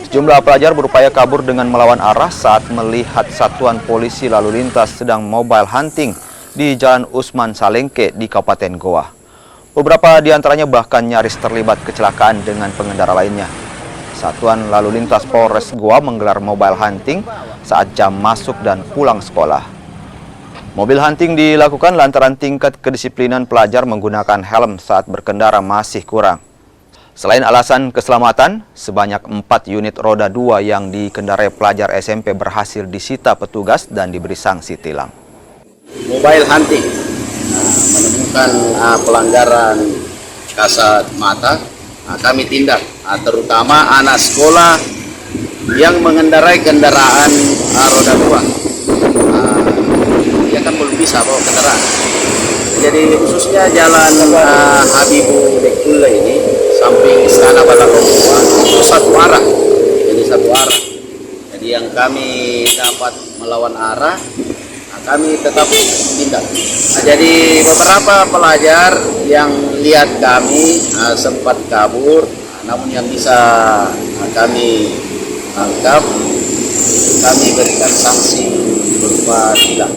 Sejumlah pelajar berupaya kabur dengan melawan arah saat melihat satuan polisi lalu lintas sedang mobile hunting di Jalan Usman Salengke di Kabupaten Goa. Beberapa di antaranya bahkan nyaris terlibat kecelakaan dengan pengendara lainnya. Satuan lalu lintas Polres Goa menggelar mobile hunting saat jam masuk dan pulang sekolah. Mobil hunting dilakukan lantaran tingkat kedisiplinan pelajar menggunakan helm saat berkendara masih kurang. Selain alasan keselamatan, sebanyak 4 unit roda 2 yang dikendarai pelajar SMP berhasil disita petugas dan diberi sanksi tilang. Mobile hunting menemukan pelanggaran kasat mata, kami tindak, terutama anak sekolah yang mengendarai kendaraan roda 2. Dia kan belum bisa bawa kendaraan. Jadi khususnya jalan Habibur Bekula ini, samping Istana Balakowa, itu satu arah. Jadi yang kami dapat melawan arah, kami tetap tindak. Jadi beberapa pelajar yang lihat kami sempat kabur, namun yang bisa kami tangkap, kami berikan sanksi berupa tilang.